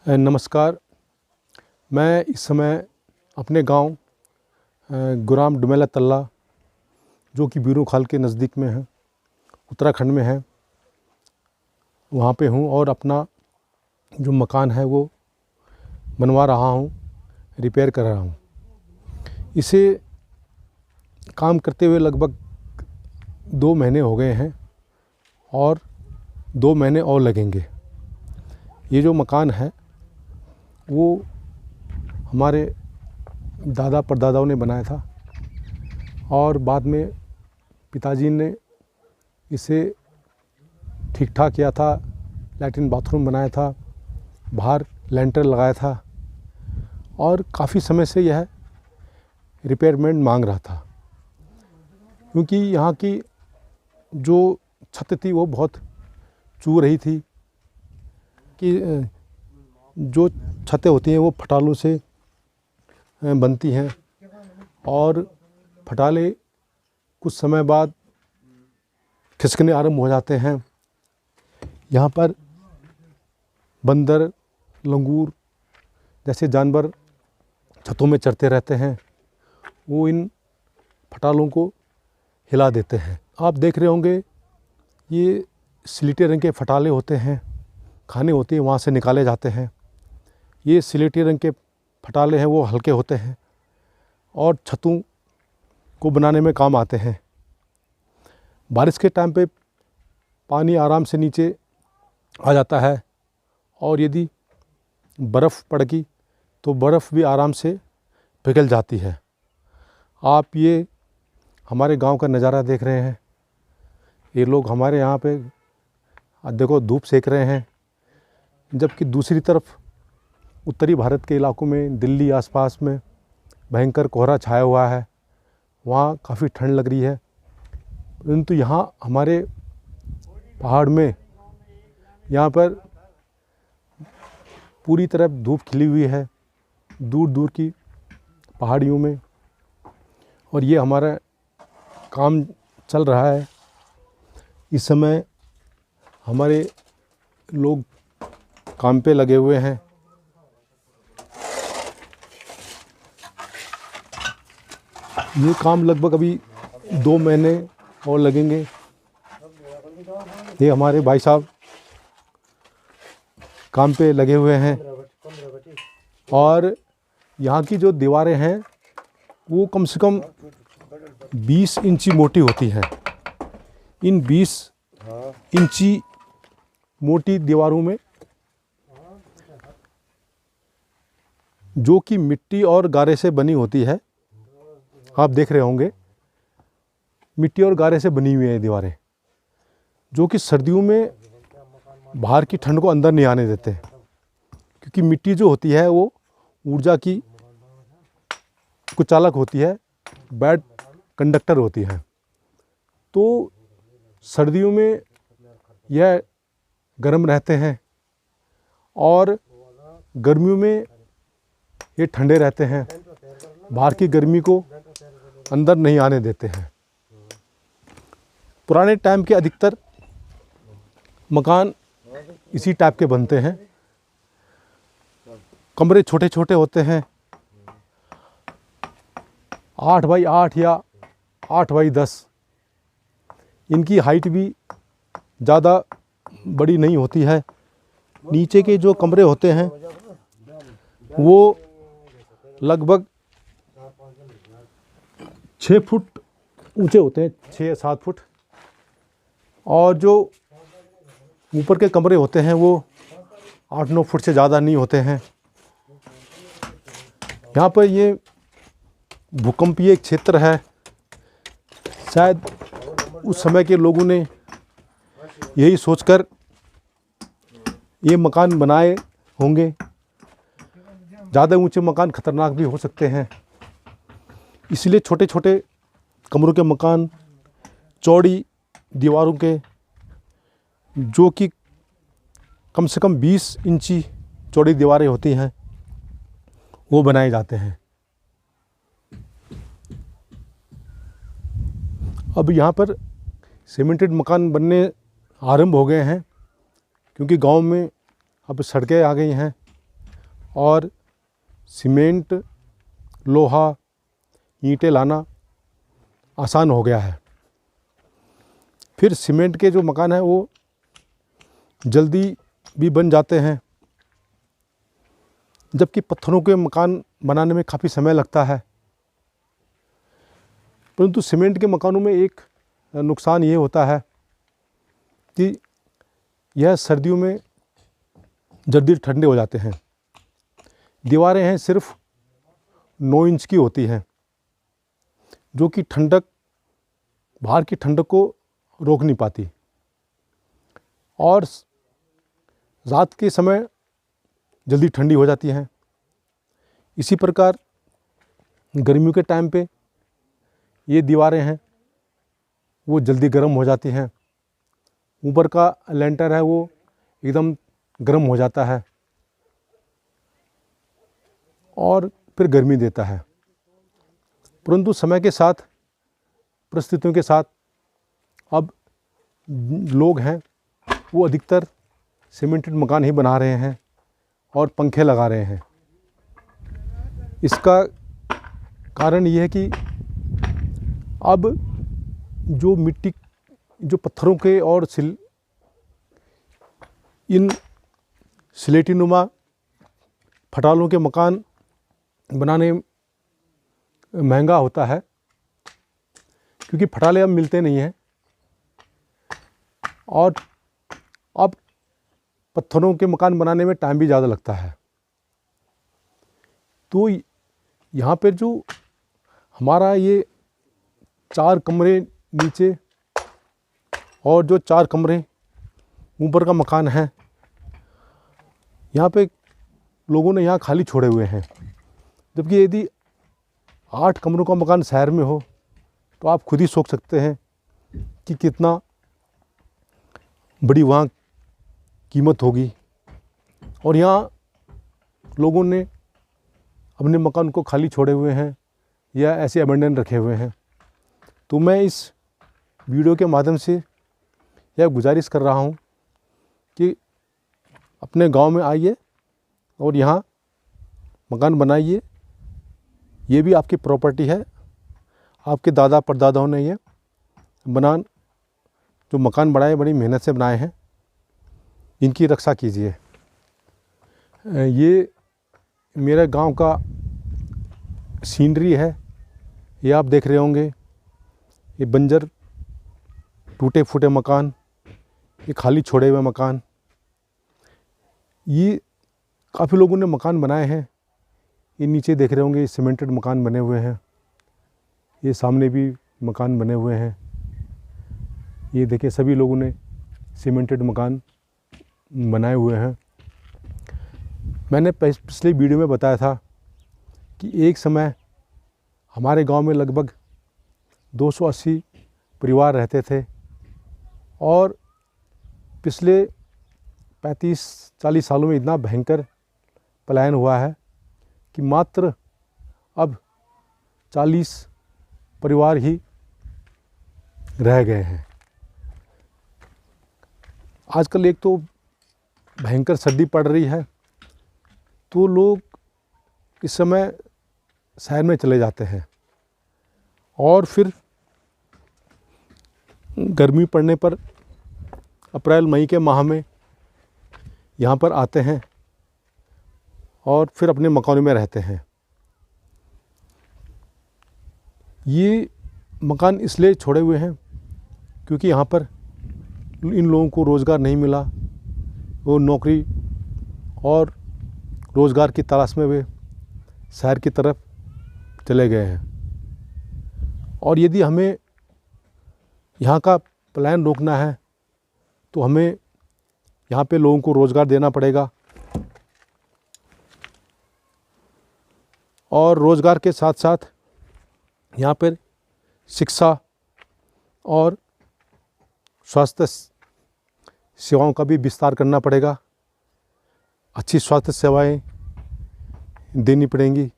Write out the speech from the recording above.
नमस्कार। मैं इस समय अपने गांव गुराम डुमेला तल्ला, जो कि बीरू खाल के नज़दीक में है, उत्तराखंड में है, वहाँ पे हूँ और अपना जो मकान है वो बनवा रहा हूँ, रिपेयर कर रहा हूँ। इसे काम करते हुए लगभग 2 महीने हो गए हैं और 2 महीने और लगेंगे। ये जो मकान है वो हमारे दादा परदादाओं ने बनाया था और बाद में पिताजी ने इसे ठीक ठाक किया था, लैट्रिन बाथरूम बनाया था, बाहर लेंटर लगाया था और काफ़ी समय से यह रिपेयरमेंट मांग रहा था, क्योंकि यहाँ की जो छत थी वो बहुत चू रही थी कि जो छतें होती हैं वो फटालों से बनती हैं और फटाले कुछ समय बाद खिसकने आरंभ हो जाते हैं। यहाँ पर बंदर, लंगूर जैसे जानवर छतों में चरते रहते हैं, वो इन फटालों को हिला देते हैं। आप देख रहे होंगे ये स्लेटी रंग के फटाले होते हैं, खाने होती है वहाँ से निकाले जाते हैं। ये स्लेटी रंग के फटाले हैं वो हल्के होते हैं और छतों को बनाने में काम आते हैं। बारिश के टाइम पे पानी आराम से नीचे आ जाता है और यदि बर्फ़ पड़ गई तो बर्फ़ भी आराम से पिघल जाती है। आप ये हमारे गांव का नज़ारा देख रहे हैं। ये लोग हमारे यहाँ पे देखो धूप सेक रहे हैं, जबकि दूसरी तरफ उत्तरी भारत के इलाकों में, दिल्ली आसपास में भयंकर कोहरा छाया हुआ है, वहाँ काफ़ी ठंड लग रही है। परंतु यहाँ हमारे पहाड़ में यहाँ पर पूरी तरफ धूप खिली हुई है, दूर दूर की पहाड़ियों में, और ये हमारा काम चल रहा है। इस समय हमारे लोग काम पे लगे हुए हैं। ये काम लगभग अभी 2 महीने और लगेंगे। ये हमारे भाई साहब काम पे लगे हुए हैं और यहाँ की जो दीवारें हैं वो कम से कम 20 इंची मोटी होती हैं। इन 20 इंची मोटी दीवारों में जो कि मिट्टी और गारे से बनी होती है, आप देख रहे होंगे मिट्टी और गारे से बनी हुई है दीवारें, जो कि सर्दियों में बाहर की ठंड को अंदर नहीं आने देते, क्योंकि मिट्टी जो होती है वो ऊर्जा की कुचालक होती है, बैड कंडक्टर होती है। तो सर्दियों में यह गर्म रहते हैं और गर्मियों में ये ठंडे रहते हैं, बाहर की गर्मी को अंदर नहीं आने देते हैं। पुराने टाइम के अधिकतर मकान इसी टाइप के बनते हैं। कमरे छोटे छोटे होते हैं, 8 बाई 8 या 8 बाई 10। इनकी हाइट भी ज़्यादा बड़ी नहीं होती है। नीचे के जो कमरे होते हैं वो लगभग 6 फुट ऊंचे होते हैं, 6 या 7 फुट, और जो ऊपर के कमरे होते हैं वो 8-9 फुट से ज़्यादा नहीं होते हैं। यहाँ पर ये भूकंपीय क्षेत्र है। शायद उस समय के लोगों ने यही सोचकर ये मकान बनाए होंगे। ज़्यादा ऊंचे मकान खतरनाक भी हो सकते हैं, इसलिए छोटे छोटे कमरों के मकान, चौड़ी दीवारों के, जो कि कम से कम 20 इंची चौड़ी दीवारें होती हैं, वो बनाए जाते हैं। अब यहाँ पर सीमेंटेड मकान बनने आरंभ हो गए हैं, क्योंकि गांव में अब सड़कें आ गई हैं, और सीमेंट, लोहा, ईंटें लाना आसान हो गया है। फिर सीमेंट के जो मकान हैं वो जल्दी भी बन जाते हैं, जबकि पत्थरों के मकान बनाने में काफ़ी समय लगता है। परंतु सीमेंट के मकानों में एक नुकसान ये होता है कि यह सर्दियों में जल्दी ठंडे हो जाते हैं। दीवारें हैं सिर्फ 9 इंच की होती हैं, जो कि ठंडक, बाहर की ठंडक को रोक नहीं पाती, और रात के समय जल्दी ठंडी हो जाती हैं। इसी प्रकार गर्मियों के टाइम पे ये दीवारें हैं वो जल्दी गर्म हो जाती हैं। ऊपर का लेंटर है वो एकदम गर्म हो जाता है और फिर गर्मी देता है। परंतु समय के साथ, परिस्थितियों के साथ अब लोग हैं वो अधिकतर सीमेंटेड मकान ही बना रहे हैं और पंखे लगा रहे हैं। इसका कारण ये है कि अब जो मिट्टी, जो पत्थरों के और इन स्लेटी नुमा फटालों के मकान बनाने महंगा होता है, क्योंकि फटाले अब मिलते नहीं हैं और अब पत्थरों के मकान बनाने में टाइम भी ज़्यादा लगता है। तो यहाँ पर जो हमारा ये 4 कमरे नीचे और जो 4 कमरे ऊपर का मकान है, यहाँ पे लोगों ने यहाँ खाली छोड़े हुए हैं। जबकि यदि 8 कमरों का मकान शहर में हो तो आप खुद ही सोच सकते हैं कि कितना बड़ी वहाँ कीमत होगी। और यहाँ लोगों ने अपने मकान को खाली छोड़े हुए हैं या ऐसे अबेंडन रखे हुए हैं। तो मैं इस वीडियो के माध्यम से यह गुजारिश कर रहा हूँ कि अपने गांव में आइए और यहाँ मकान बनाइए। ये भी आपकी प्रॉपर्टी है, आपके दादा परदादाओं ने ये जो मकान बनाए बड़ी मेहनत से बनाए हैं, इनकी रक्षा कीजिए। ये मेरे गांव का सीनरी है, ये आप देख रहे होंगे। ये बंजर टूटे फूटे मकान, ये खाली छोड़े हुए मकान, ये काफ़ी लोगों ने मकान बनाए हैं। ये नीचे देख रहे होंगे सीमेंटेड मकान बने हुए हैं, ये सामने भी मकान बने हुए हैं। ये देखिए सभी लोगों ने सीमेंटेड मकान बनाए हुए हैं। मैंने पिछले वीडियो में बताया था कि एक समय हमारे गांव में लगभग 280 परिवार रहते थे और पिछले 35-40 सालों में इतना भयंकर पलायन हुआ है कि मात्र अब 40 परिवार ही रह गए हैं। आजकल एक तो भयंकर सर्दी पड़ रही है, तो लोग इस समय शहर में चले जाते हैं और फिर गर्मी पड़ने पर अप्रैल मई के माह में यहाँ पर आते हैं और फिर अपने मकानों में रहते हैं। ये मकान इसलिए छोड़े हुए हैं क्योंकि यहाँ पर इन लोगों को रोज़गार नहीं मिला। वो नौकरी और रोज़गार की तलाश में वे शहर की तरफ चले गए हैं। और यदि हमें यहाँ का पलायन रोकना है तो हमें यहाँ पे लोगों को रोज़गार देना पड़ेगा और रोज़गार के साथ साथ यहाँ पर शिक्षा और स्वास्थ्य सेवाओं का भी विस्तार करना पड़ेगा। अच्छी स्वास्थ्य सेवाएं देनी पड़ेंगी।